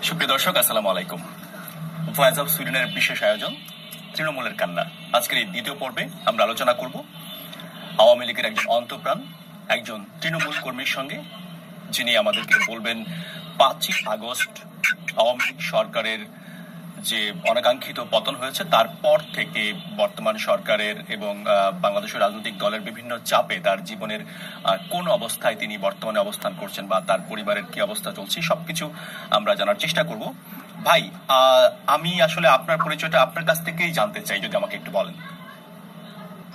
সুপ্রিয় দর্শক, আসসালামু আলাইকুম। ভয়েস অফ সুইডেনের বিশেষ আয়োজন তৃণমূলের কান্না। আজকের এই দ্বিতীয় পর্বে আমরা আলোচনা করব আওয়ামী লীগের একজন অন্তঃপ্রাণ, একজন তৃণমূল কর্মীর সঙ্গে, যিনি আমাদেরকে বলবেন 5ই আগস্ট আওয়ামী লীগ সরকারের যে অনাকাঙ্ক্ষিত পতন হয়েছে তারপর থেকে বর্তমান সরকারের এবং বাংলাদেশের রাজনৈতিক দলের বিভিন্ন চাপে তার জীবনের কোন অবস্থায় তিনি বর্তমানে অবস্থান করছেন বা তার পরিবারের কি অবস্থা চলছে সবকিছু আমরা জানার চেষ্টা করব। ভাই, আমি আসলে আপনার পরিচয়টা আপনার কাছ থেকেই জানতে চাই, যদি আমাকে একটু বলেন।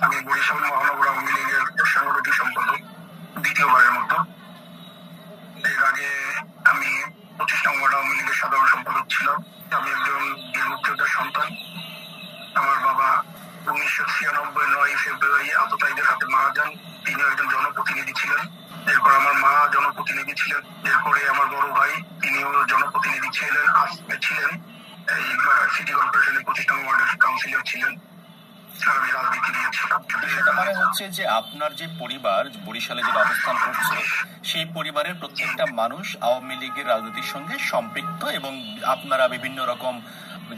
আমি বরিশাল মহানগর আওয়ামী লীগের সাংগঠনিক সম্পাদক, দ্বিতীয়বারের মতো। এর আগে আমি 25 নং ওয়ার্ড আওয়ামী লীগের সাধারণ সম্পাদক ছিলাম। আমি একজন বীর মুক্তিযোদ্ধার সন্তান। আমার বাবা 1996 9 ফেব্রুয়ারি আততায়ীদের হাতে মারা যান। তিনি একজন জনপ্রতিনিধি ছিলেন। এরপর আমার মা জনপ্রতিনিধি ছিলেন। এরপরে আমার বড় ভাই, তিনিও জনপ্রতিনিধি ছিলেন, ছিলেন এই সিটি কর্পোরেশনের 25 নং ওয়ার্ডের কাউন্সিলর ছিলেন। আমি রাজনীতি দিয়েছিলাম। সেটা মানে হচ্ছে যে আপনার যে পরিবার বরিশালে যেটা অবস্থান করছে, সেই পরিবারের প্রত্যেকটা মানুষ আওয়ামী লীগের রাজনীতির সঙ্গে সম্পৃক্ত এবং আপনারা বিভিন্ন রকম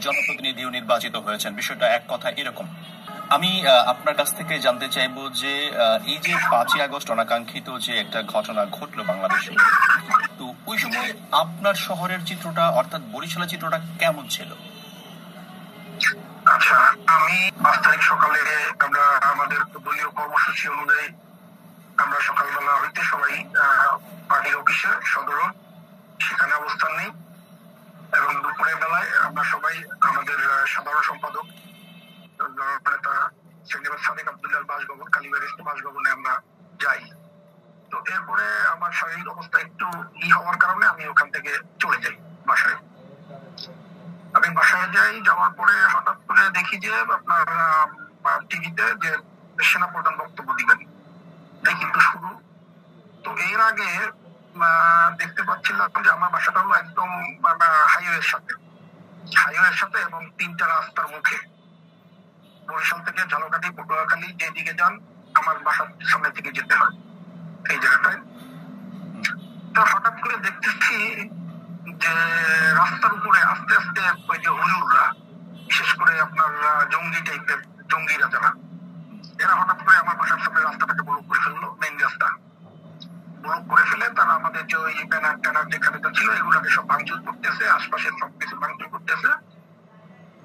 জনপ্রতিনিধিও নির্বাচিত হয়েছেন। বিষয়টা এক কথা এরকম। আমি আপনার কাছ থেকে জানতে চাইবো যে এই যে 5ই আগস্ট অনাকাঙ্ক্ষিত যে একটা ঘটনা ঘটলো বাংলাদেশে, তো ওই সময় আপনার শহরের চিত্রটা অর্থাৎ বরিশালের চিত্রটা কেমন ছিল? আচ্ছা, আমি 5 তারিখ সকালে আমরা আমাদের দলীয় কর্মসূচি অনুযায়ী আমরা সকালবেলা হইতে সবাই পার্টির অফিসে সদর সেখানে অবস্থান নেই এবং দুপুরের বেলায় আমরা সবাই আমাদের সাধারণ সম্পাদক নেতা সাদেক আব্দুল্লাহর বাসভবন কালীবাড়ির বাসভবনে আমরা যাই। তো এরপরে আমার শারীরিক অবস্থা একটু হওয়ার কারণে আমি ওখান থেকে চলে যাই বাসায়। আমি বাসায় যাই, যাওয়ার পরে হঠাৎ করে দেখি যে আপনার টিভিতে যে সেনাপ্রধান বক্তব্য দিবেন, এই কিন্তু শুরু। তো এর আগে দেখতে পাচ্ছিলাম যে আমার বাসাটা হলো একদম হাইওয়ের সাথে এবং 3টা রাস্তার মুখে। বরিশাল থেকে ঝালকাঠি পটুয়াখালী যেদিকে যান আমার বাসার সামনে থেকে যেতে হয় এই জায়গাটায়। তো হঠাৎ করে দেখতেছি যে রাস্তার উপরে আস্তে আস্তে ওই যে হুজুররা, বিশেষ করে আপনার জঙ্গি টাইপের জঙ্গিরা যারা, এরা হঠাৎ করে আমার বাসার সামনে রাস্তাটাকে ব্লক করে ফেললো। মেইন রাস্তা ব্লক করে ফেলে তারা আমাদের যে ওই ব্যানার ট্যানার যেখানে ছিল এগুলাকে সব ভাঙচুর করতেছে, আশপাশের সবকিছু ভাঙচুর করতেছে।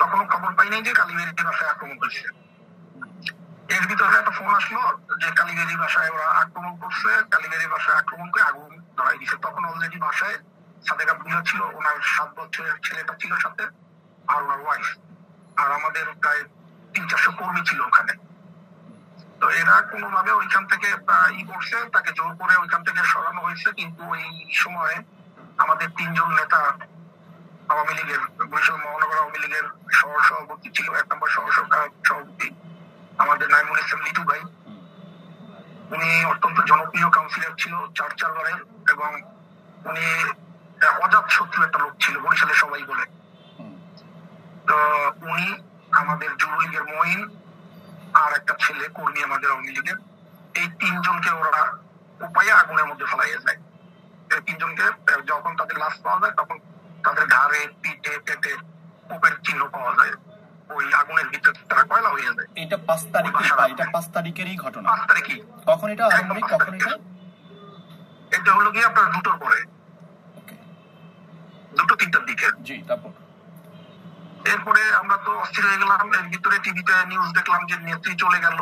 তখনও খবর পাই নাই যে কালীবাড়ি বাসায় আক্রমণ করছে। এর ভিতরে একটা ফোন আসলো যে কালীবাড়ি বাসায় ওরা আক্রমণ করছে, কালীবাড়ি বাসায় আক্রমণ করে আগুন ধরাই দিচ্ছে। তখন অলরেডি বাসায় সাদেক আব্দুল্লাহ ছিল, ওনার 7 বছরের ছেলেটা ছিল সাথে, আর ওনার ওয়াইফ, আর আমাদের প্রায় 300-400 কর্মী ছিল ওখানে। তো এরা কোনোভাবে ওইখান থেকে করছে, তাকে জোর করে ওইখান থেকে সরানো হয়েছে। কিন্তু ওই সময় আমাদের 3 জন নেতা আওয়ামী লীগের, বরিশাল মহানগর আওয়ামী লীগের সভাপতি ছিল 1 নম্বর সভাপতি আমাদের নাইমুল ইসলাম লিটু ভাই। উনি অত্যন্ত জনপ্রিয় কাউন্সিলর ছিল 4 বারের, এবং উনি অজাত শত্রু একটা লোক ছিল বরিশালে সবাই বলে। তো উনি আমাদের যুবলীগের মঈন আর একটা ছেলে কর্মী আমাদের আওয়ামী লীগের, এই 3 জনকে ওরা উপায়ে আগুনের মধ্যে ফেলাইয়া যায়। এই 3 জনকে যখন তাদের লাশ পাওয়া যায় তখন তাদের ঘাড়ে, পিঠে, পেটে কোপের চিহ্ন পাওয়া যায়। ওই আগুনের ভিতরে তারা কয়লা হয়ে যায়। এটা 5 তারিখেরই ঘটনা। 5 তারিখই। কখন এটা? এটা হলো কি আপনার 2টোর পরে, 2-3টার দিকে। জি, তারপর এরপরে আমরা তো অস্থির হয়ে গেলাম। এর ভিতরে টিভিতে নিউজ দেখলাম যে নেত্রী চলে গেল।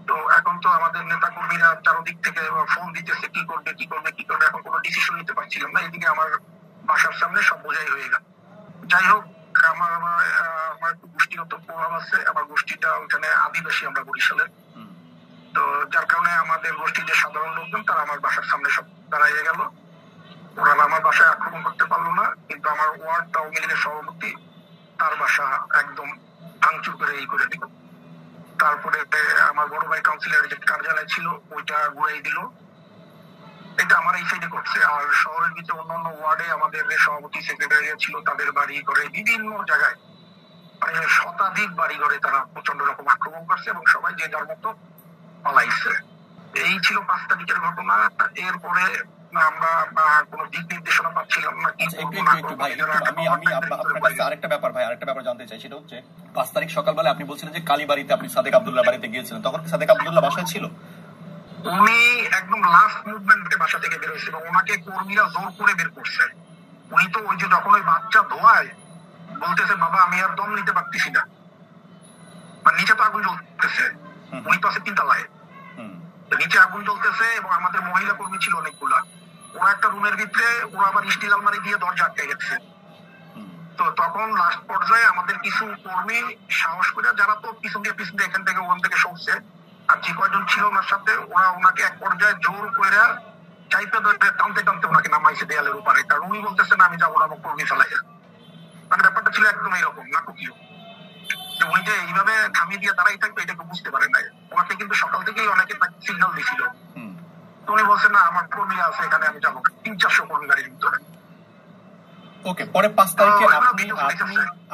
তো এখন তো আমাদের নেতা কর্মীরা চারদিক থেকে ফোন দিতেছে কি করবে, এখন কোনো ডিসিশন নিতে পারছিলাম না। এদিকে আমার বাসার সামনে সব বোঝাই হয়ে গেল। যাই হোক, আমার একটু গোষ্ঠীগত প্রভাব আছে। আমার গোষ্ঠীটা ওইখানে আদিবাসী, আমরা বরিশালের। তো যার কারণে আমাদের গোষ্ঠীর যে সাধারণ লোকজন তারা আমার বাসার সামনে সব দাঁড়াইয়ে গেল। ওরা আমার বাসায় আক্রমণ করতে পারলো না, কিন্তু আমার ওয়ার্ড আওয়ামী লীগের সভাপতি তার বাসা একদম ভাঙচুর করে করে দিল। তারপরে আমার বড় ভাই কাউন্সিলর যে কার্যালয় ছিল ওইটা ঘুরাই দিল। এটা আমার এই সাইডে করছে। আর শহরের ভিতরে অন্যান্য ওয়ার্ডে আমাদের সভাপতি সেক্রেটারি ছিল, তাদের বাড়ি ঘরে বিভিন্ন জায়গায় মানে শতাধিক বাড়ি ঘরে তারা প্রচন্ড রকম আক্রমণ করছে এবং সবাই যে যার মতো পালাইছে। এই ছিল 5 তারিখের ঘটনা। এরপরে না আমরা কোনো দিক নির্দেশনা পাচ্ছিলাম না কি করবো না করবো। ভাই আমি আপনার কাছে আরেকটা ব্যাপার জানতে চাই, সেটা হচ্ছে 5 তারিখ সকালবেলা আপনি বলছিলেন যে কালীবাড়িতে আপনি সাদেক আব্দুল্লাহ বাড়িতে গিয়েছিলেন, তখন কি সাদেক আব্দুল্লাহ বাসায় ছিল? উনি একদম লাস্ট মুভমেন্টে বাসা থেকে বের হয়েছিল, ওনাকে কর্মীরা জোর করে বের করছে। উনি তো ওই যে যখন ওই বাচ্চা ধোয়ায় বলতেছে বাবা আমি আর দম নিতে পারতেছি না, মানে নিচে তো আগুন জ্বলতেছে, উনি তো আছে 3 তলায়, নিচে আগুন জ্বলতেছে এবং আমাদের মহিলা কর্মী ছিল অনেকগুলা, ওরা একটা রুমের ভিতরে, ওরা আবার স্টিল আলমারি দিয়ে দরজা আটকে গেছে। তো তখন লাস্ট পর্যায়ে আমাদের কিছু কর্মী সাহস করে, যারা তো পিছন দিয়ে এখান থেকে ওখান থেকে সরছে, আর যে কয়জন ছিল ওনার সাথে, ওরা ওনাকে এক পর্যায়ে জোর করে চাইপে ধরে টানতে টানতে ওনাকে নামাইছে দেয়ালের উপরে, কারণ উনি বলতেছে না আমি যাবো না, আমার কর্মী চালাইয়া। মানে ব্যাপারটা ছিল একদম এরকম নাটকীয়, উনি যে এইভাবে থামিয়ে দিয়ে দাঁড়াই থাকবে এটাকে বুঝতে পারেন নাই। ওনাকে কিন্তু সকাল থেকেই অনেকে সিগন্যাল দিয়েছিল, তো উনি বলছেন না আমার কর্মীরা আছে এখানে, আমি যাবো। 300-400 কর্মী গাড়ির ভিতরে। ওকে, পরে 5 তারিখে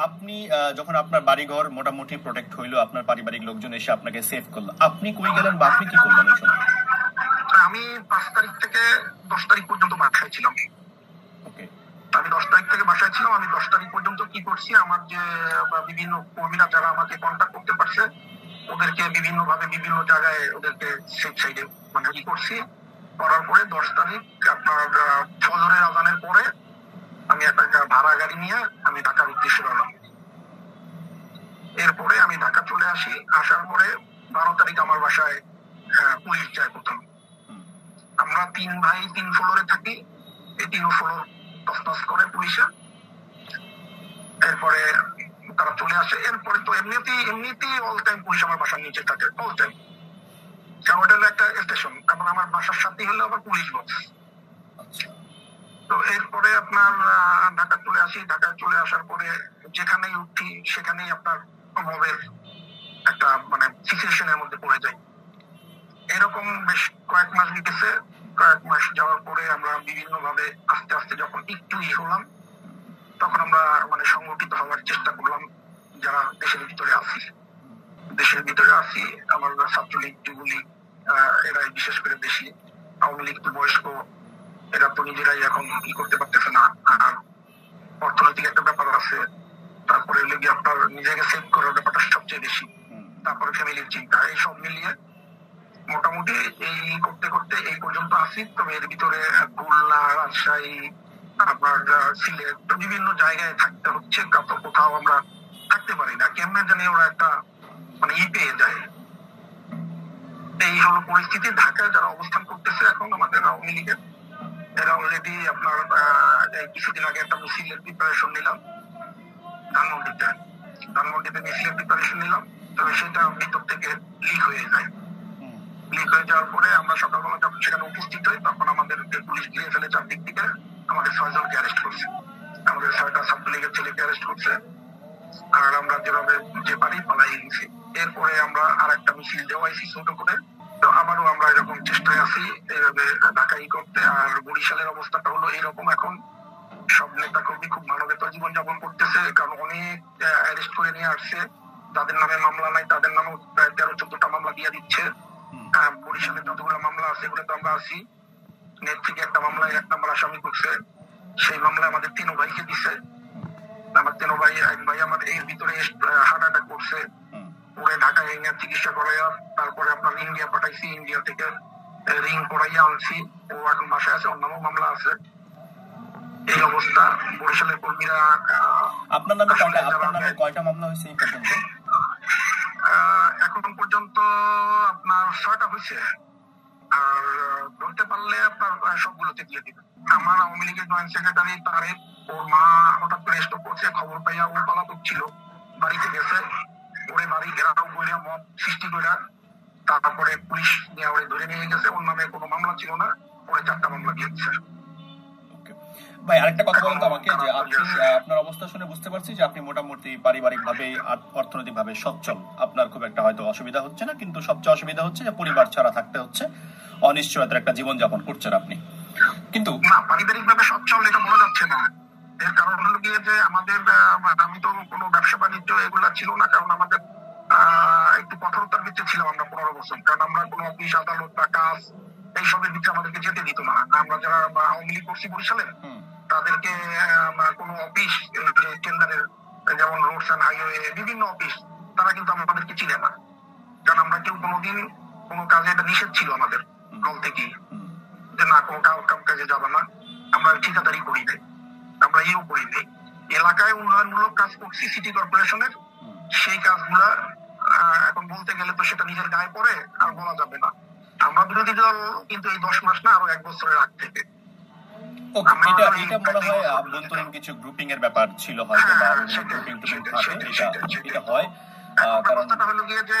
আপনি যখন আপনার বাড়িঘর মোটামুটি প্রোটেক্ট হইলো, আপনার পারিবারিক লোকজন এসে আপনাকে সেভ করলো, আপনি কই গেলেন বা আপনি কি করলেন ওই সময়? আমি 5 তারিখ থেকে 10 তারিখ পর্যন্ত বাসায় ছিলাম। আমি 10 তারিখ থেকে বাসায় ছিলাম। আমি 10 তারিখ পর্যন্ত কি করছি, আমার যে বিভিন্ন কর্মীরা যারা আমাকে কন্ট্যাক্ট করতে পারছে ওদেরকে বিভিন্ন ভাবে বিভিন্ন জায়গায় ওদেরকে সেফ সাইডে মানে কি করছি, করার পরে 10 তারিখ আপনার ফজরের আজানের পরে আমি একটা ভাড়া গাড়ি নিয়ে আমি ঢাকার উদ্দেশ্যে রওনা। এরপরে আমি ঢাকা চলে আসি, আসার পরে 12 তারিখ আমার বাসায় পুলিশ যায় প্রথম। আমরা 3 ভাই 3 ফ্লোরে থাকি, এই 3 ফ্লোর তছনছ করে পুলিশে। এরপরে তারা চলে আসে, এরপরে তো এমনিতেই অল টাইম পুলিশ আমার বাসার নিচে থাকে, অল টাইম, কারণ ওটা হলো একটা স্টেশন এবং আমার বাসার সাথেই হলো আবার পুলিশ বক্স। তো এরপরে আপনার ঢাকা চলে আসি। ঢাকা চলে আসার পরে যেখানেই উঠি সেখানেই আপনার মোবাইল একটা মানে সিচুয়েশনের মধ্যে পড়ে যাই। এরকম বেশ কয়েক মাস গেছে। কয়েক মাস যাওয়ার পরে আমরা বিভিন্ন ভাবে আস্তে আস্তে যখন একটু হলাম, তখন আমরা মানে সংগঠিত হওয়ার চেষ্টা করলাম। যারা দেশের ভিতরে আছি আমার ছাত্রলীগ, যুবলীগ, এরাই বিশেষ করে বেশি। আওয়ামী লীগ তো বয়স্ক, এরা তো নিজেরাই এখন কি করতে পারতেছে না, আর অর্থনৈতিক একটা ব্যাপার আছে, তারপরে লেগে আপনার নিজেকে সেভ করার ব্যাপারটা সবচেয়ে বেশি, তারপরে ফ্যামিলির চিন্তা, এই সব মিলিয়ে মোটামুটি এই করতে করতে এই পর্যন্ত আসি। তবে এর ভিতরে খুলনা, রাজশাহী, আপনার সিলেট, বিভিন্ন জায়গায় থাকতে হচ্ছে, কোথাও আমরা থাকতে পারি না, কেমনে জানি ওরা একটা মানে পেয়ে যায়। এই হলো পরিস্থিতি। ঢাকায় যারা অবস্থান করতেছে এখন আমাদের আওয়ামী লীগের, এরা অলরেডি আপনার কিছুদিন আগে একটা মিছিলের প্রিপারেশন নিলাম ধানমন্ডিতে মিছিলের প্রিপারেশন নিলাম। তবে সেটা ভিতর থেকে লিক হয়ে যায়। লিক হয়ে যাওয়ার পরে আমরা সকালবেলা যখন সেখানে উপস্থিত হই, তখন আমাদেরকে পুলিশ ঘিরে ফেলে চারদিক থেকে, আমাদের 6 জনকে অ্যারেস্ট করছে, আমাদের 6টা ছাত্রলীগের ছেলেকে অ্যারেস্ট করছে। আর আমরা যেভাবে যে পারি পালাই গেছি। এরপরে আমরা আর একটা মিছিল দেওয়াইছি ছোট করে। তো আবারও আমরা এরকম চেষ্টায় আছি এইভাবে ঢাকাই করতে। আর বরিশালের অবস্থাটা হলো এইরকম, এখন সব নেতা কর্মী খুব মানবেতর জীবনযাপন করতেছে, কারণ অনেক অ্যারেস্ট করে নিয়ে আসছে, যাদের নামে মামলা নাই তাদের নামে প্রায় 13-14টা মামলা দিয়ে দিচ্ছে। বরিশালে যতগুলো মামলা আছে এগুলো তো আমরা আছি। নেট থেকে একটা মামলায় 1 নম্বর আসামি করছে, সেই মামলায় আমাদের 3 ভাইকে দিছে। আমার 3 ভাই, এক ভাই আমার এর ভিতরে হার্ট অ্যাটাক করছে, পরে ঢাকায় এনে চিকিৎসা করাইয়া তারপরে আপনার ইন্ডিয়া পাঠাইছি, ইন্ডিয়া থেকে রিং করাইয়া আনছি, ও এখন বাসায় আছে, অন্যান্য মামলা আছে। এই অবস্থা। বরিশালের কর্মীরা আপনার নামে কয়টা মামলা হয়েছে এই পর্যন্ত? এখন পর্যন্ত আপনার 6টা হয়েছে, আর ধরতে পারলে আপনার সবগুলোতে দিয়ে দিবে। আমার আওয়ামী লীগের জয়েন্ট সেক্রেটারি তারেক, ওর মা হঠাৎ করে স্ট্রোক করছে, খবর পাইয়া ও পলাতক ছিল, বাড়িতে গেছে, ওরে বাড়ি ঘেরাও করে মত সৃষ্টি করে তারপরে পুলিশ নিয়ে ওরে ধরে নিয়ে গেছে। ওর নামে কোনো মামলা ছিল না, ওরে 4টা মামলা দিয়েছে। ভাই আরেকটা কথা বলেন তো আমাকে, যে আপনি আপনার অবস্থা শুনে বুঝতে পারছি যে আপনি মোটামুটি পারিবারিক ভাবে অর্থনৈতিক ভাবে সচ্ছল, আপনার খুব একটা হয়তো অসুবিধা হচ্ছে না, কিন্তু সবচেয়ে অসুবিধা হচ্ছে যে পরিবার ছাড়া থাকতে হচ্ছে, অনিশ্চয়তার একটা জীবন যাপন করছেন আপনি। কিন্তু না, পারিবারিক ভাবে সচ্ছল এটা বলা যাচ্ছে না। এর কারণ হলো গিয়ে যে আমাদের আমি তো কোনো ব্যবসা বাণিজ্য এগুলা ছিল না, কারণ আমাদের একটু কঠোরতার ভিত্তিতে ছিলাম আমরা 15 বছর, কারণ আমরা কোনো অফিস আদালত বা কাজ এইসবের ভিতরে আমাদেরকে যেতে দিত না। আমরা যারা আওয়ামী লীগ করছি বরিশালের, তাদেরকে কোনো অফিস টেন্ডারের, যেমন রোডস অ্যান্ড হাইওয়ে বিভিন্ন অফিস, তারা কিন্তু আমাদেরকে চিনে না, কারণ আমরা কেউ কোনোদিন কোনো কাজে, এটা নিষেধ ছিল আমাদের দল থেকে যে না কোনো কাজে যাবে না, আমরা ঠিকাদারি করি নাই, আমরা ইউ করি নাই। এলাকায় উন্নয়নমূলক কাজ করছি সিটি কর্পোরেশনের, সেই কাজগুলা এখন বলতে গেলে তো সেটা নিজের গায়ে পড়ে আর বলা যাবে না। আমরা বিরোধী দল কিন্তু এই 10 মাস না, আরো 1 বছরের আগ থেকে। এটা মনে হয় আভ্যন্তরীণ কিছু গ্রুপিং এর ব্যাপার ছিল হয়তো, বা এটা হয়। কথাটা হলো গিয়ে যে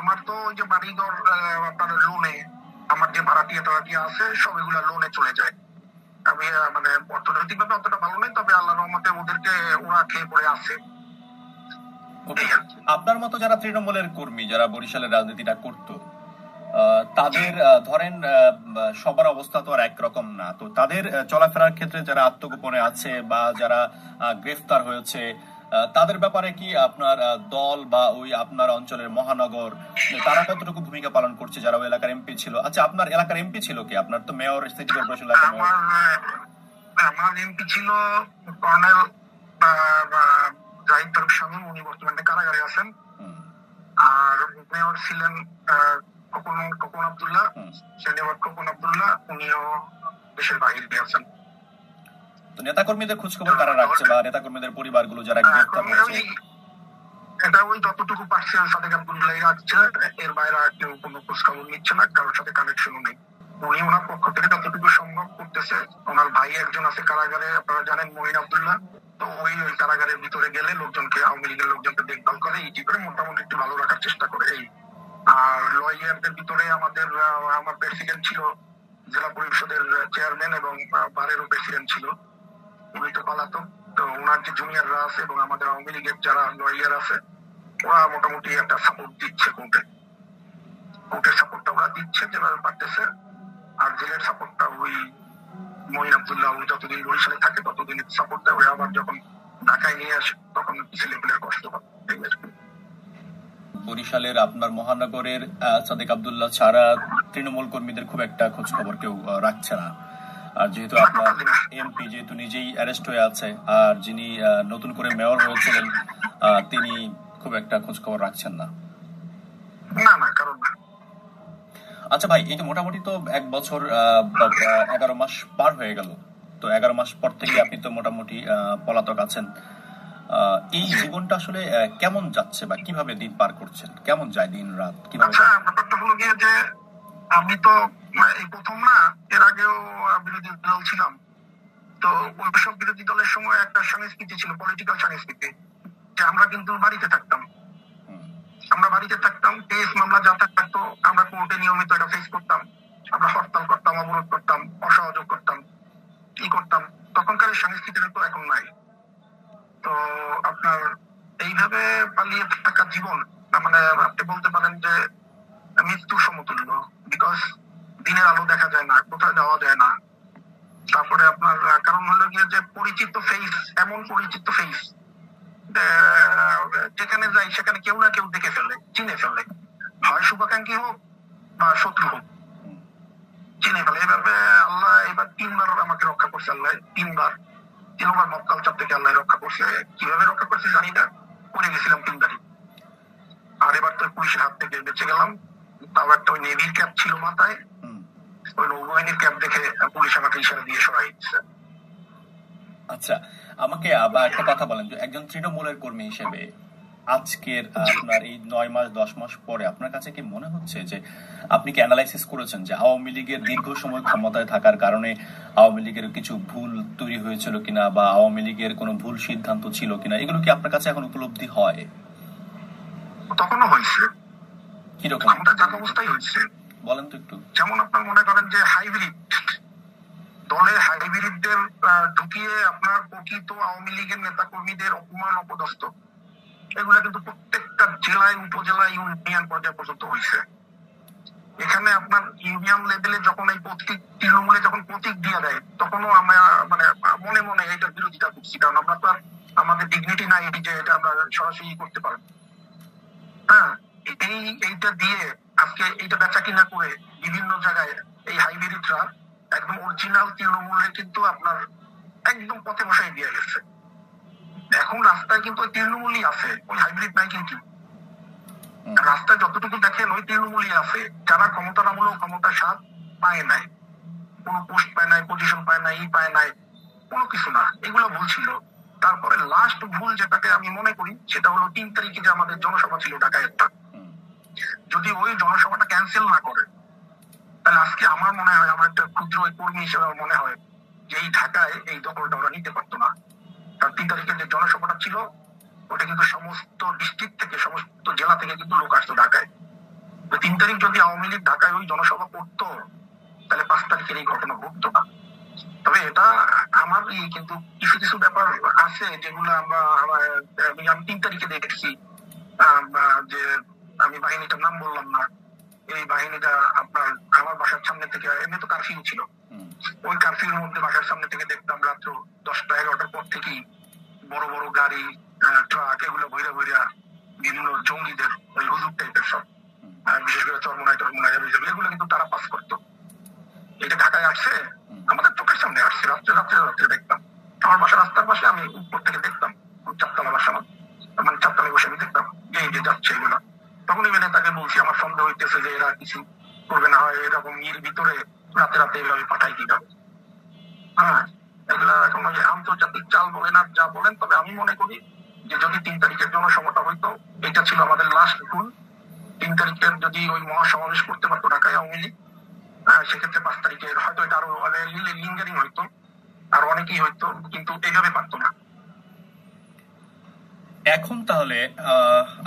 আমার তো ওই যে বাড়িঘর আপনার লোনে, আমার যে ভাড়াটিয়া টাড়াটিয়া আছে সব এগুলা লোনে চলে যায়। আমি মানে অর্থনৈতিক ভাবে অতটা ভালো নেই, তবে আল্লাহর রহমতে ওদেরকে ওরা খেয়ে পড়ে আছে। আপনার মতো যারা তৃণমূলের কর্মী, যারা বরিশালের রাজনীতিটা করতো, তাদের ধরেন সবার অবস্থা তো আর একরকম না, তো তাদের চলাফেরার ক্ষেত্রে যারা আত্মগোপনে আছে বা যারা গ্রেফতার হয়েছে, তাদের ব্যাপারে কি আপনার দল বা ওই আপনার অঞ্চলের মহানগর তারা কতটুকু ভূমিকা পালন করছে, যারা ওই এলাকার এমপি ছিল? আচ্ছা, আপনার এলাকার এমপি ছিল কি? আপনার তো মেয়র, সিটি কর্পোরেশন এলাকার মেয়র। আমার এমপি ছিল কর্নেল জাহিদ তারক শামীম, উনি বর্তমানে কারাগারে আছেন। আর মেয়র ছিলেন খোকন আব্দুল্লাহ, খোকন আব্দুল্লাহ, উনিও দেশের বাইরে আছেন। তো নেতাকর্মীদের খোঁজখবর কারা রাখছে, বা নেতাকর্মীদের পরিবারগুলো যারা গ্রেফতার হচ্ছে? এটা ওই যতটুকু পারছে সাদেক আব্দুল্লাহ রাখছে, এর বাইরে আর কেউ কোনো খোঁজখবর নিচ্ছে না, কারোর সাথে কানেকশনও নেই। উনি ওনার পক্ষ থেকে যতটুকু সম্ভব করতেছে। ওনার ভাই একজন আছে কারাগারে, আপনারা জানেন, মঈন আব্দুল্লাহ, তো ওই কারাগারের ভিতরে গেলে লোকজনকে, আওয়ামী লীগের লোকজনকে দেখভাল করে, ইটি করে মোটামুটি একটু ভালো রাখার চেষ্টা করে এই। আর লয়ারদের ভিতরে আমার প্রেসিডেন্ট ছিল, জেলা পরিষদের চেয়ারম্যান এবং বারেরও প্রেসিডেন্ট ছিল, উনি তো পালাতক। তো ওনার যে জুনিয়ররা আছে এবং আমাদের আওয়ামী লীগের যারা লয়ার আছে, ওরা মোটামুটি একটা সাপোর্ট দিচ্ছে, কোর্টের সাপোর্টটা ওরা দিচ্ছে যেভাবে পারতেছে। আর জেলের সাপোর্টটা ওই মঈন আব্দুল্লাহ, ওই যতদিন বরিশালে থাকে ততদিন সাপোর্ট দেয়, ওই আবার যখন ঢাকায় নিয়ে আসে তখন ছেলেপেলের কষ্ট হয়। বরিশালের আপনার মহানগরের সাদেক আব্দুল্লাহ ছাড়া তৃণমূল কর্মীদের খুব একটা খোঁজ খবর কেউ রাখছে না। আর যেহেতু আপনার এমপি যেহেতু নিজেই অ্যারেস্ট হয়ে আছে, আর যিনি নতুন করে মেয়র হয়েছিলেন তিনি খুব একটা খোঁজ খবর রাখছেন না। আচ্ছা ভাই, এই তো মোটামুটি তো 1 বছর 11 মাস পার হয়ে গেল, তো 11 মাস পর থেকে আপনি তো মোটামুটি পলাতক আছেন। এই জীবনটা আসলে কেমন যাচ্ছে, বা কিভাবে দিন পার করছেন, কেমন যায় দিন রাত, কিভাবে? ব্যাপারটা হলো গিয়ে যে আমি তো এই প্রথম না, এর আগেও বিরোধী দল ছিলাম। তো ওইসব বিরোধী দলের সময় একটা সংস্কৃতি ছিল, পলিটিক্যাল সংস্কৃতি, যে আমরা কিন্তু বাড়িতে থাকতাম, কেস মামলা যা থাকতো আমরা কোর্টে নিয়মিত এটা ফেস করতাম, আমরা হরতাল করতাম, অবরোধ করতাম, অসহযোগ করতাম, কি করতাম। তখনকার সংস্কৃতিটা তো এখন নাই। তো আপনার এইভাবে পালিয়ে থাকা জীবন, মানে আপনি বলতে পারেন যে মৃত্যুর সমতুল্য, বিকজ দিনের আলো দেখা যায় না, কোথায় যাওয়া যায় না। তারপরে আপনার কারণ হলো গিয়ে যে পরিচিত ফেস, এমন পরিচিত ফেস যেখানে যাই সেখানে কেউ না কেউ দেখে ফেলে, চিনে ফেলে, হয় শুভাকাঙ্ক্ষী হোক বা শত্রু হোক, চিনে ফেলে। এভাবে আল্লাহ এবার 3বার আমাকে রক্ষা করছে, আল্লাহ 3বার মব কালচার থেকে আল্লাহ রক্ষা করছে। কিভাবে রক্ষা করছে জানি না, পড়ে গেছিলাম 3বারই। আর এবার তো পুলিশের হাত থেকে বেঁচে গেলাম, তাও একটা ওই নেভির ক্যাপ ছিল মাথায়, ওই নৌবাহিনীর ক্যাপ দেখে পুলিশ আমাকে ইশারা দিয়ে সরাই দিচ্ছে। আচ্ছা, আমাকে আবার একটা কথা বলেন, যে একজন তৃণমূলের কর্মী হিসেবে আজকের আপনার এই 9 মাস 10 মাস পরে আপনার কাছে কি মনে হচ্ছে যে আপনি কি অ্যানালাইসিস করেছেন যে আওয়ামী লীগের দীর্ঘ সময় ক্ষমতায় থাকার কারণে আওয়ামী লীগের কিছু ভুল তৈরি হয়েছিল কিনা, বা আওয়ামী লীগের কোনো ভুল সিদ্ধান্ত ছিল কিনা, এগুলো কি আপনার কাছে এখন উপলব্ধি হয়? তখনও হয়েছে। কিরকম? আমাদের যত অবস্থায় হয়েছে বলেন তো একটু। যেমন আপনার মনে করেন যে হাইব্রিড দলে হাইব্রিডদের ঢুকিয়ে আপনার প্রকৃত আওয়ামী লীগের নেতা কর্মীদের অপমান অপদস্থ, এগুলা কিন্তু প্রত্যেকটা জেলায়, উপজেলায়, ইউনিয়ন পর্যায় পর্যন্ত হয়েছে। এখানে আপনার ইউনিয়ন লেভেলে যখন এই প্রতীক, তৃণমূলে যখন প্রতীক দিয়ে দেয়, তখনও আমরা মানে মনে মনে এটার বিরোধিতা করছি, কারণ আমরা তো আর আমাদের ডিগনিটি নাই যে এটা আমরা সরাসরি করতে পারবো। হ্যাঁ, এইটা দিয়ে আজকে আজকে এইটা বেচা কিনা করে বিভিন্ন জায়গায় এই হাইব্রিডরা একদম অরিজিনাল তৃণমূলে কিন্তু আপনার একদম পথে বসাই দিয়ে গেছে। এখন রাস্তায় কিন্তু ওই তৃণমূলই আছে, ওই হাইব্রিড নাই। কিন্তু রাস্তায় যতটুকু দেখেন ওই তৃণমূলই আছে, যারা ক্ষমতার আমলেও ক্ষমতার স্বাদ পায় নাই, কোনো পোস্ট পায় নাই, পজিশন পায় নাই, পায় নাই, কোনো কিছু না। এগুলো ভুল ছিল। তারপরে লাস্ট ভুল যেটাকে আমি মনে করি সেটা হলো 3 তারিখে যে আমাদের জনসভা ছিল ঢাকায় একটা, যদি ওই জনসভাটা ক্যান্সেল না করে তাহলে আজকে আমার মনে হয়, আমার একটা ক্ষুদ্র কর্মী হিসেবে মনে হয় যে এই ঢাকায় এই দখলটা ওরা নিতে পারতো না। কারণ 3 তারিখে যে জনসভাটা ছিল ওটা কিন্তু সমস্ত ডিস্ট্রিক্ট থেকে, সমস্ত জেলা থেকে কিন্তু লোক আসতো ঢাকায়। 3 তারিখ যদি আওয়ামী লীগ ঢাকায় ওই জনসভা করতো তাহলে 5 তারিখের এই ঘটনা ঘটতো না। তবে এটা আমার কিন্তু কিছু কিছু ব্যাপার আছে যেগুলো আমি 3 তারিখে দেখেছি, যে আমি বাহিনীটার নাম বললাম না, এই বাহিনীটা আপনার আমার বাসার সামনে থেকে, এমনি তো কারফিউ ছিল, ওই কারফিউর মধ্যে বাসার সামনে থেকে দেখতাম রাত্র 10টা-11টার পর থেকেই বড় বড় গাড়ি, ট্রাক, এগুলো ভৈরা ভৈরা বিভিন্ন জঙ্গিদের ওই হুজুর টাইপের সব, বিশেষ করে চরমোনাই এগুলো কিন্তু তারা পাস করতো। এটা ঢাকায় আসছে, আমাদের চোখের সামনে আসছে, রাত্রে রাত্রে রাত্রে দেখতাম। আমার বাসার রাস্তার পাশে আমি উপর থেকে দেখতাম, 4তলা বাসা, মানে 4তলায় বসে আমি দেখতাম এই যে যাচ্ছে এগুলো। তখন ইভেনে তাকে বলছি আমার সন্দেহ হইতেছে যে এরা কিছু করবে না হয়, এরকম ইয়ের ভিতরে রাতে রাতে এভাবে পাঠাই কি যাবে। হ্যাঁ, এগুলা এখন ওই আন্তর্জাতিক চাল বলেন আর যা বলেন, তবে আমি মনে করি যে যদি 3 তারিখের জনসভাটা হইতো, এটা ছিল আমাদের লাস্ট ভুল। 3 তারিখের যদি ওই মহাসমাবেশ করতে পারতো ঢাকায় আওয়ামী লীগ, সেক্ষেত্রে 5 তারিখের হয়তো এটা আরো লিঙ্গারিং হইতো, আর অনেকেই হইতো, কিন্তু এইভাবে পারতো না। এখন তাহলে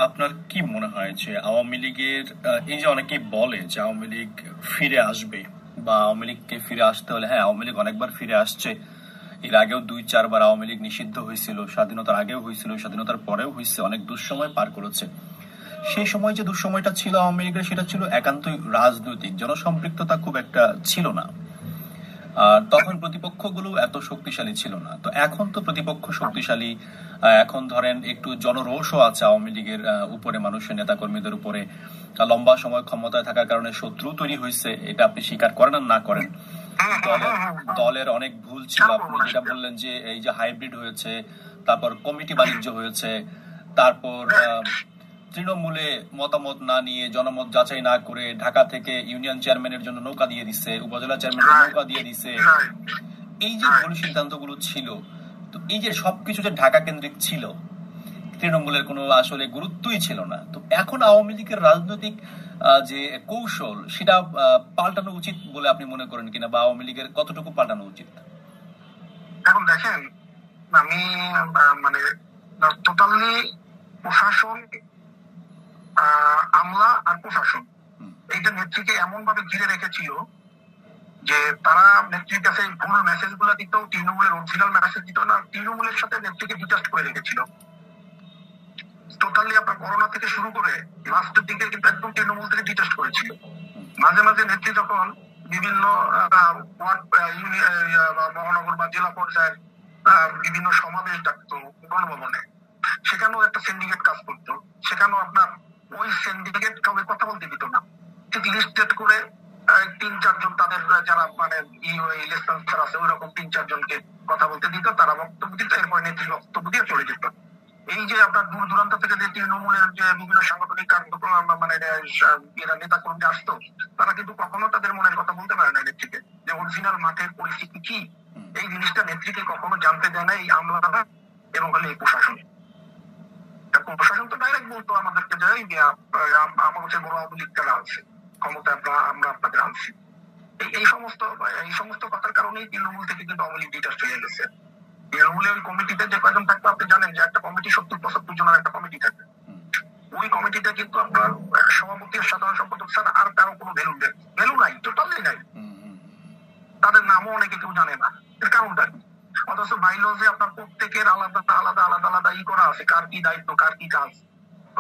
আপনার কি মনে হয় যে আওয়ামী লীগের, এই যে অনেকেই বলে যে আওয়ামী লীগ ফিরে আসবে বা আওয়ামী লীগকে ফিরে আসতে হলে, হ্যাঁ আওয়ামী লীগ অনেকবার ফিরে আসছে, এর আগেও 2-4 বার আওয়ামী লীগ নিষিদ্ধ হয়েছিল, স্বাধীনতার আগেও হয়েছিল, স্বাধীনতার পরেও হয়েছে, অনেক দুঃসময় পার করেছে। সেই সময় যে দুঃসময়টা ছিল আওয়ামী লীগের, সেটা ছিল একান্তই রাজনৈতিক, জনসম্পৃক্ততা খুব একটা ছিল না, আর তখন প্রতিপক্ষগুলো এত শক্তিশালী ছিল না। তো এখন তো প্রতিপক্ষ শক্তিশালী, এখন ধরেন একটু জনরোষও আছে আওয়ামী লীগের উপরে, মানুষের নেতাকর্মীদের উপরে, লম্বা সময় ক্ষমতায় থাকার কারণে শত্রু তৈরি হয়েছে, এটা আপনি স্বীকার করেন আর না করেন। দলের অনেক ভুল ছিল, আপনি যেটা বললেন যে এই যে হাইব্রিড হয়েছে, তারপর কমিটি বাণিজ্য হয়েছে, তারপর তৃণমূলে মতামত না নিয়ে, জনমত যাচাই না করে ঢাকা থেকে ইউনিয়ন চেয়ারম্যানের জন্য নৌকা দিয়ে দিচ্ছে, উপজেলা চেয়ারম্যানের নৌকা দিয়ে দিচ্ছে, এই যে ভুল সিদ্ধান্তগুলো ছিল, তো এই যে সবকিছু যে ঢাকা কেন্দ্রিক ছিল, তৃণমূলের কোনো আসলে গুরুত্বই ছিল না। তো এখন আওয়ামী লীগের রাজনৈতিক যে কৌশল, সেটা পাল্টানো উচিত বলে আপনি মনে করেন কিনা, বা আওয়ামী লীগের কতটুকু পাল্টানো উচিত? এখন দেখেন, আমি মানে টোটালি প্রশাসন, আমলা আর প্রশাসন, এইটা নেত্রীকে এমন ভাবে ঘিরে রেখেছিল যে তারা নেত্রীর কাছে ভুল মেসেজ গুলা দিত, তৃণমূলের অরিজিনাল মেসেজ দিত না, তৃণমূলের সাথে নেত্রীকে ডিটাস্ট করে রেখেছিল টোটালি। আপনার করোনা থেকে শুরু করে লাস্টের দিকে কিন্তু একদম তৃণমূল থেকে ডিটাস্ট করেছিল। মাঝে মাঝে নেত্রী যখন বিভিন্ন ওয়ার্ড, মহানগর বা জেলা পর্যায়ের বিভিন্ন সমাবেশ ডাকতো গণভবনে, সেখানেও একটা সিন্ডিকেট কাজ করতো, সেখানেও আপনার ওই সিন্ডিকেট কাউকে কথা বলতে দিত না, ঠিক লিস্টেড করে 3-4 জন তাদের যারা মানে লেসপন্সার আছে ওই রকম 3-4 জনকে কথা বলতে দিত, তারা বক্তব্য দিত, এরপরে নেত্রী বক্তব্য দিয়ে চলে যেত। এই যে আপনার দূর দূরান্ত থেকে যে তৃণমূলের যে বিভিন্ন সাংগঠনিক কার্যক্রম মানে এরা নেতা কর্মী আসতো, তারা কিন্তু কখনো তাদের মনের কথা বলতে পারে না নেত্রীকে, যে অরিজিনাল মাঠের পরিস্থিতি কি, এই জিনিসটা নেত্রীকে কখনো জানতে দেয় না এই আমলারা এবং হলে এই প্রশাসন। প্রশাসন তো ডাইরেক্ট বলতো আমাদেরকে যে আমার হচ্ছে বড় আওয়ামী লীগ যারা আছে ক্ষমতা, আমরা আপনাদের আনছি, এই সমস্ত কথার কারণেই তৃণমূল থেকে কিন্তু আওয়ামী লীগ ডিটাস্ট হয়ে গেছে। তৃণমূলের ওই কমিটিতে যে কয়জন থাকতো, আপনি জানেন যে একটা কমিটি 70-75 জনের একটা কমিটি থাকে, ওই কমিটিটা কিন্তু আপনার সভাপতি আর সাধারণ সম্পাদক ছাড়া আর কারো কোনো ভ্যালু নাই, টোটালি নাই, তাদের নামও অনেকে কেউ জানে না, এর কারণটা কি? অথচ বাইলজে আপনার প্রত্যেকের আলাদা আলাদা আলাদা আলাদা করা আছে, কার কি দায়িত্ব, কার কি কাজ,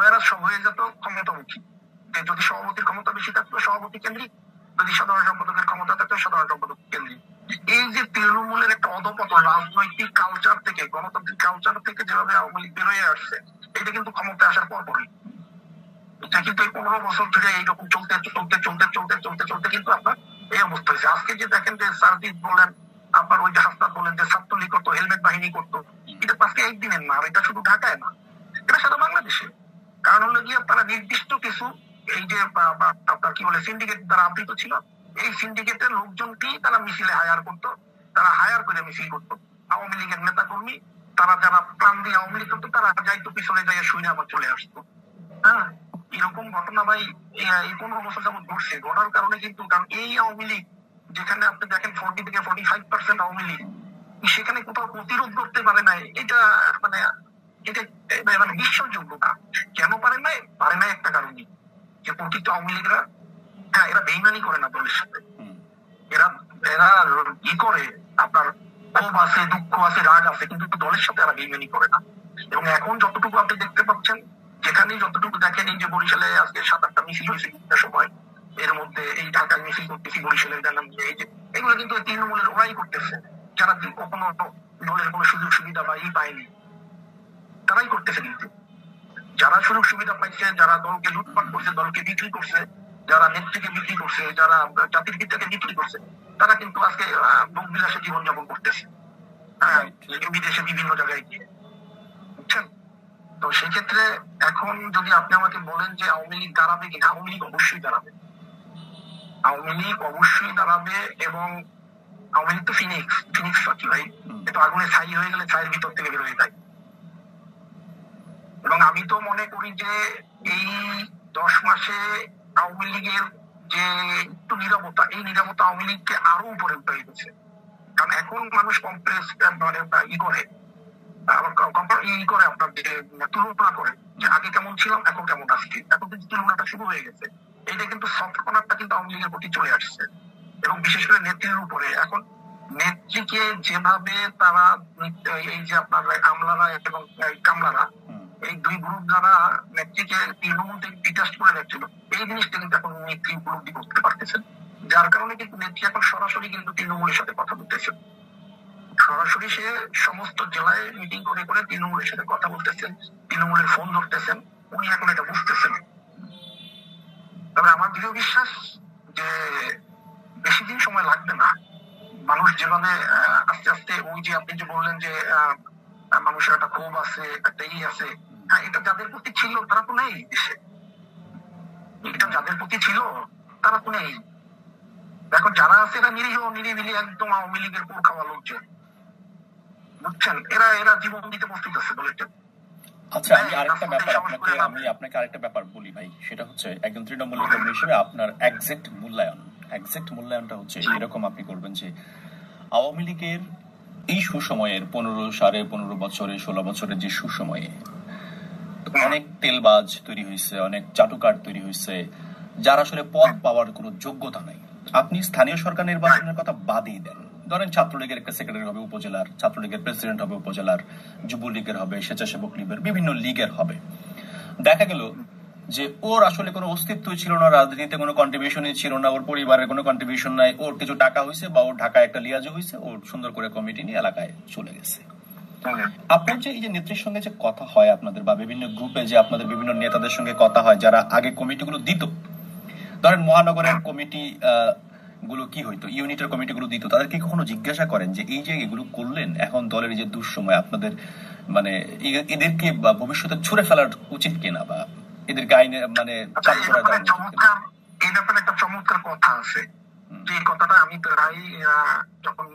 এরা সব হয়ে যেত ক্ষমতামুখী। যে যদি সভাপতির ক্ষমতা বেশি থাকতো সভাপতি কেন্দ্রিক, যদি সাধারণ সম্পাদকের ক্ষমতা থাকতো সাধারণ সম্পাদক কেন্দ্রিক। এই যে তৃণমূলের একটা অধপতন রাজনৈতিক কালচার থেকে, গণতান্ত্রিক কালচার থেকে যেভাবে আওয়ামী লীগ বেরোয় আসছে, এটা কিন্তু ক্ষমতায় আসার পরপরই। এটা কিন্তু এই 15 বছর ধরে এইরকম চলতে চলতে চলতে চলতে চলতে চলতে কিন্তু আপনার এই অবস্থা হয়েছে। আজকে যে দেখেন যে সার্ভিস বলেন, আপনার ওই যে হাসপাতাল বলেন যে ছাত্রলীগ করতো, হেলমেট বাহিনী করতো, এটা আজকে একদিনের না, এটা শুধু ঢাকায় না, এটা সারা বাংলাদেশে। কারণ হলো গিয়ে তারা নির্দিষ্ট কিছু এই যে আপনার কি বলে সিন্ডিকেট দ্বারা আবৃত ছিল, এই সিন্ডিকেটের লোকজনকেই তারা মিছিলে হায়ার করতো, তারা হায়ার করে মিছিল করতো। আওয়ামী লীগের নেতা কর্মী তারা যারা প্রাণ দিয়ে আওয়ামী লীগ করতো তারা যাইতো পিছনে যাইয়া শুনে আবার চলে আসতো। হ্যাঁ, এরকম ঘটনা ভাই এই 15 বছর যেমন ঘটছে, ঘটার কারণে কিন্তু কারণ এই আওয়ামী লীগ যেখানে আপনি দেখেন 40 থেকে 45% আওয়ামী লীগ, সেখানে কোথাও প্রতিরোধ করতে পারে নাই। এটা মানে এটা মানে বিশ্বাসযোগ্য না। কেন পারে নাই একটা কারণই, যে প্রকৃত আওয়ামী লীগরা হ্যাঁ এরা বেইমানি করে না দলের সাথে, এরা এরা ই করে আপনার ক্ষোভ আছে, দুঃখ আছে, রাগ আছে, কিন্তু দলের সাথে এরা বেইমানি করে না। এবং এখন যতটুকু আপনি দেখতে পাচ্ছেন, যেখানেই যতটুকু দেখেন, এই যে বরিশালে আজকে 7-8টা মিছিল হয়েছে একটা সময়, এর মধ্যে এই ঢাকায় মিছিল করতেছি, বরিশালের জানান যে এই যে এগুলো কিন্তু তৃণমূলের ওরাই করতেছে, যারা কখনো দলের কোনো সুযোগ সুবিধা বা ই পায়নি, তারাই করতেছে। কিন্তু যারা সুযোগ সুবিধা পাইছে, যারা দলকে লুটপাট করছে, দলকে বিক্রি করছে, যারা নেত্রীকে বিক্রি করছে, যারা জাতির পিতাকে বিক্রি করছে, তারা কিন্তু আজকে ভোগ বিলাসে জীবনযাপন করতেছে, বিদেশে বিভিন্ন জায়গায় গিয়ে, বুঝছেন? তো সেক্ষেত্রে এখন যদি আপনি আমাকে বলেন যে আওয়ামী লীগ দাঁড়াবে কিনা, আওয়ামী লীগ অবশ্যই দাঁড়াবে, আওয়ামী লীগ অবশ্যই দাঁড়াবে। এবং আওয়ামী লীগ তো ফিনিক্স কি ভাই, এটা আগুনে ছাই হয়ে গেলে ছাইয়ের ভিতর থেকে বের হয়ে যায়। এবং আমি তো মনে করি যে এই 10 মাসে আওয়ামী লীগের যে একটু নীরবতা, এই নীরবতা আওয়ামী লীগকে আরো উপরে উঠে গেছে। কারণ এখন মানুষ কমপ্লেক্স মানে ই করে আপনার তুলনা করে যে আগে কেমন ছিলাম এখন কেমন আসছি, এখন কিন্তু তুলনাটা শুরু হয়ে গেছে। এইটা কিন্তু সফট কর্নারটা কিন্তু আওয়ামী লীগের প্রতি চলে আসছে, এবং বিশেষ করে নেত্রীর উপরে। এখন নেত্রীকে যেভাবে তারা এই যে আপনার আমলারা এবং কামলারা, এই দুই গ্রুপ যারা নেত্রীকে তৃণমূল থেকে ডিটাচ করে রাখছিল, এই জিনিসটা কিন্তু এখন নেত্রী উপলব্ধি করতে পারতেছেন, যার কারণে কিন্তু নেত্রী এখন সরাসরি কিন্তু তৃণমূলের সাথে কথা বলতেছে। সরাসরি সে সমস্ত জেলায় মিটিং করে করে তৃণমূলের সাথে কথা বলতেছেন, তৃণমূলের ফোন ধরতেছেন, উনি এখন এটা বুঝতেছেন। তবে আমার দৃঢ় বিশ্বাস যে বেশি দিন সময় লাগবে না। মানুষ যেভাবে আস্তে আস্তে, ওই যে আপনি যে বললেন যে মানুষের একটা ক্ষোভ আছে, একটা ই আছে, হ্যাঁ এটা যাদের প্রতি ছিল তারা তো নেই দেশে, এটা যাদের প্রতি ছিল তারা তো নেই। এখন যারা আছে এরা নিরিবিলি একদম আওয়ামী লীগের পোর খাওয়া লোকজন, বুঝছেন? এরা জীবন দিতে প্রস্তুত আছে বলে। আচ্ছা, আমি আপনাকে আরেকটা ব্যাপার বলি ভাই, সেটা হচ্ছে একজন তৃণমূল কর্মী হিসেবে আপনার এক্সাক্ট মূল্যায়নটা হচ্ছে এরকম আপনি করবেন যে আওয়ামী লীগের এই সুসময়ের 15 বছরে 16 বছরের যে সুসময়ে অনেক তেলবাজ তৈরি হয়েছে, অনেক চাটুকার তৈরি হয়েছে, যার আসলে পদ পাওয়ার কোনো যোগ্যতা নাই। আপনি স্থানীয় সরকার নির্বাচনের কথা বাদই দেন, ধরেন ছাত্রলীগের একটা সেক্রেটারি হবে উপজেলার, ছাত্রলীগের প্রেসিডেন্ট হবে উপজেলার, যুবলীগের হবে, স্বেচ্ছাসেবক লীগের, বিভিন্ন লীগের হবে। দেখা গেল যে ওর আসলে কোনো অস্তিত্বই ছিল না, রাজনীতিতে কোনো কন্ট্রিবিউশনই ছিল না, ওর পরিবারের কোনো কন্ট্রিবিউশন নাই, ওর কিছু টাকা হয়েছে বা ওর ঢাকায় একটা লিয়াজও হয়েছে, ওর সুন্দর করে কমিটি নিয়ে এলাকায় চলে গেছে। আপনার যে এই যে নেত্রীর সঙ্গে যে কথা হয় আপনাদের, বা বিভিন্ন গ্রুপে যে আপনাদের বিভিন্ন নেতাদের সঙ্গে কথা হয় যারা আগে কমিটিগুলো দিত, ধরেন মহানগরের কমিটি গুলো কি হইতো, ইউনিটের কমিটি গুলো দিত, তাদেরকে কখনো জিজ্ঞাসা করেন যে এই যে এগুলো করলেন এখন দলের যে দুঃসময় আপনাদের, মানে এদেরকে ভবিষ্যতে ছুড়ে ফেলার উচিত কিনা, বা এদেরকে আইনে মানে এই ব্যাপারে একটা চমৎকার কথা আছে, যে কথাটা আমি প্রায় যখন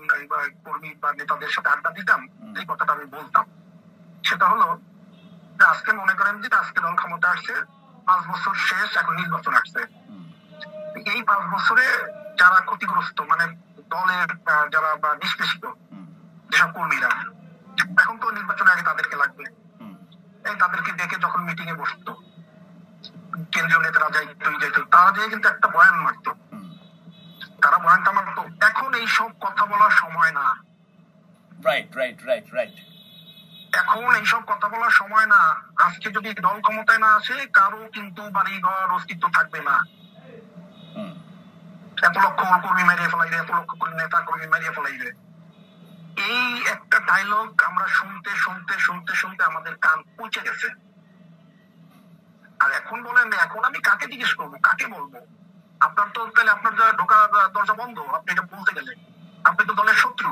কর্মী বা নেতাদের সাথে আড্ডা দিতাম, এই কথাটা আমি বলতাম। সেটা হলো যে আজকে মনে করেন যে আজকে দল ক্ষমতা আসছে, 5 বছর শেষ, এখন নির্বাচন আসছে। এই 5 বছরে যারা ক্ষতিগ্রস্ত, মানে দলের যারা বা নিষ্পেষিত যেসব কর্মীরা, এখন তো নির্বাচনের আগে তাদেরকে লাগবে, এই তাদেরকে ডেকে যখন মিটিং এ বসতো, কেন্দ্রীয় নেতারা যাইত, তারা যেয়ে কিন্তু একটা বয়ান মারতো, তারা বয়ানটা মারতো। এখন এইসব কথা বলার সময় না, রাইট। এখন এইসব কথা বলার সময় না। আজকে যদি দল ক্ষমতায় না আসে, কারো কিন্তু বাড়ি ঘর অস্তিত্ব থাকবে না। এত লক্ষ কর্মী মারিয়ে ফেলাইবে, এত লক্ষ নেতা কর্মী মারিয়ে ফেলাইবে, এই একটা ডায়লগ আমরা শুনতে শুনতে শুনতে শুনতে আমাদের কান পৌঁছে গেছে। আর এখন বলেন, এখন আমি কাকে জিজ্ঞেস করবো, কাকে বলবো? আপনার তো তাহলে আপনার ঢোকা দরজা বন্ধ। আপনি এটা বলতে গেলে আপনি তো দলের শত্রু।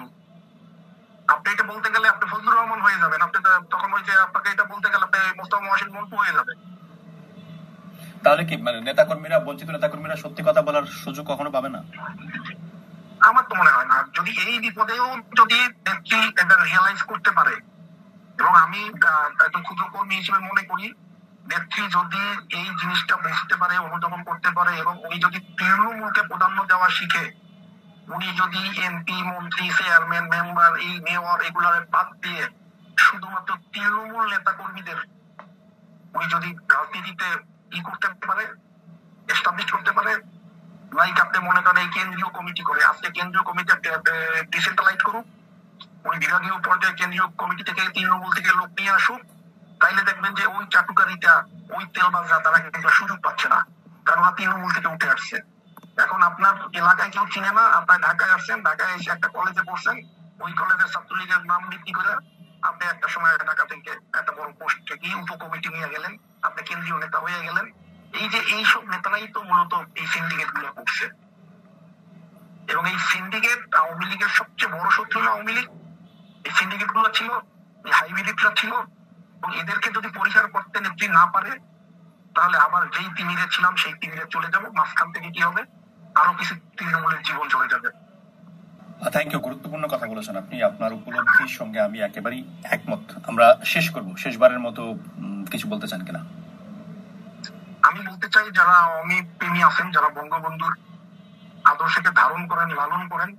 আপনি এটা বলতে গেলে আপনি ফজলুর রহমান হয়ে যাবেন। আপনি তখন ওই যে আপনাকে এটা বলতে গেলে আপনি মোস্তফা মহসিন মন্টু হয়ে যাবেন। তাহলে কি মানে নেতাকর্মীরা, বঞ্চিত নেতাকর্মীরা সত্যি কথা বলার সুযোগ কখনো পাবে না? আমার তো মনে হয় না। যদি এই বিপদেও যদি নেত্রী এটা রিয়েলাইজ করতে পারে, এবং আমি একজন ক্ষুদ্র কর্মী হিসেবে মনে করি, নেত্রী যদি এই জিনিসটা বুঝতে পারে, অনুধাবন করতে পারে, এবং উনি যদি তৃণমূলকে প্রাধান্য দেওয়া শিখে, উনি যদি এমপি, মন্ত্রী, চেয়ারম্যান, মেম্বার, এই মেয়র এগুলার বাদ দিয়ে শুধুমাত্র তৃণমূল নেতা কর্মীদের উনি যদি রাজনীতিতে করতে পারে, এস্টাবলিশ করতে পারে, লাইক আপনি মনে করেন এই কেন্দ্রীয় কমিটি করে, আজকে কেন্দ্রীয় কমিটি ডিসেন্ট্রালাইজ করুক, উনি বিভাগীয় পর্যায়ে কেন্দ্রীয় কমিটি থেকে তৃণমূল থেকে লোক নিয়ে আসুক, তাইলে দেখবেন যে ওই চাটুকারিতা, ওই তেলবাজরা তারা কিন্তু সুযোগ পাচ্ছে না, কারণ তৃণমূল থেকে উঠে আসছে। এখন আপনার এলাকায় কেউ চিনে না, আপনার ঢাকায় আসছেন, ঢাকায় এসে একটা কলেজে পড়ছেন, ওই কলেজের ছাত্রলীগের নাম ভিত্তি করে আপনি একটা সময় ঢাকা থেকে একটা বড় পোস্টে গিয়ে উপকমিটি নিয়ে গেলেন, আপনি কেন্দ্রীয় নেতা হয়ে গেলেন। এই যে এইসব নেতারাই তো মূলত এই সিন্ডিকেট গুলো করছে, এবং এই সিন্ডিকেট আওয়ামী লীগের সবচেয়ে বড় শত্রু না আওয়ামী লীগ। এই সিন্ডিকেট গুলো ছিল, এই হাইব্রিডরা ছিল, এবং এদেরকে যদি পরিহার করতে নেত্রী না পারে, তাহলে আবার যেই তিমিরে ছিলাম সেই তিমিরে চলে যাবো। মাঝখান থেকে কি হবে, আরো কিছু তৃণমূলের জীবন চলে যাবে। থ্যাংক ইউ, গুরুত্বপূর্ণ কথা বলেছেন আপনি। আপনার উপলব্ধির সঙ্গে আমি একেবারেই একমত। আমরা শেষ করব, শেষবারের মতো কিছু বলতে চান কিনা? আমি বলতে চাই, যারা আওয়ামী প্রেমী আছেন, যারা বঙ্গবন্ধুর আদর্শকে ধারণ করেন, লালন করেন,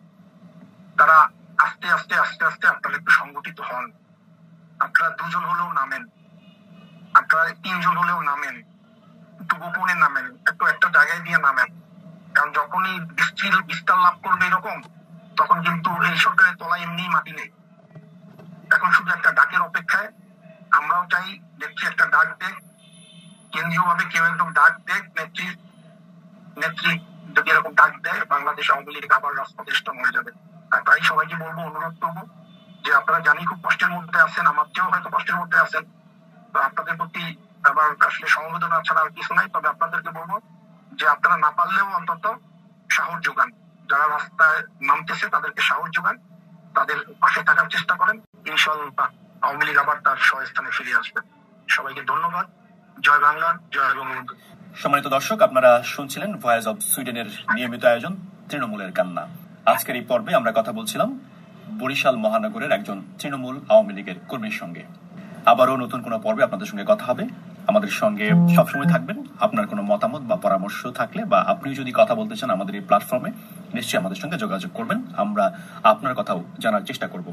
তারা আস্তে আস্তে আস্তে আস্তে আপনারা একটু সংগঠিত হন। আপনারা দুজন হলেও নামেন, আপনারা তিনজন হলেও নামেন, একটু গোপনে নামেন, একটু একটা জায়গায় দিয়ে নামেন। কারণ যখনই বিস্তার লাভ করবে এরকম, তখন কিন্তু এই সরকারের তলায় এমনি মাটি নেই। এখন শুধু একটা ডাকের অপেক্ষায়। আমরাও চাই নেত্রী একটা ডাক দেখ, কেন্দ্রীয় ভাবে কেউ একদম ডাক দেখ, নেত্রী যদি এরকম ডাক দেয়, বাংলাদেশ আওয়ামী লীগ আবার রাজপথে মরে যাবে। আর তাই সবাইকে বলবো, অনুরোধ করবো যে আপনারা জানি খুব কষ্টের মধ্যে আছেন, আমার চেয়েও হয়তো কষ্টের মধ্যে আছেন, তো আপনাদের প্রতি আবার আসলে সমবেদনা ছাড়া আর কিছু নাই। তবে আপনাদেরকে বলবো যে আপনারা না পারলেও অন্তত সাহস যোগান, যারা রাস্তায় নামতেছে তাদেরকে সাহস যোগান, তাদের পাশে থাকার চেষ্টা করেন। ইনশাআল্লাহ আওয়ামী লীগ আবার তার স্বস্থানে ফিরে আসবে। সবাইকে ধন্যবাদ। জয় বাংলা, জয় বঙ্গবন্ধু। সম্মানিত দর্শক, আপনারা শুনছিলেন ভয়েস অব সুইডেনের নিয়মিত আয়োজন তৃণমূলের কান্না। আজকের এই পর্বে আমরা কথা বলছিলাম বরিশাল মহানগরের একজন তৃণমূল আওয়ামী লীগের কর্মীর সঙ্গে। আবারও নতুন কোনো পর্বে আপনাদের সঙ্গে কথা হবে। আমাদের সঙ্গে সবসময় থাকবেন। আপনার কোনো মতামত বা পরামর্শ থাকলে, বা আপনি যদি কথা বলতে চান আমাদের এই প্ল্যাটফর্মে, নিশ্চয়ই আমাদের সঙ্গে যোগাযোগ করবেন। আমরা আপনার কথাও জানার চেষ্টা করব।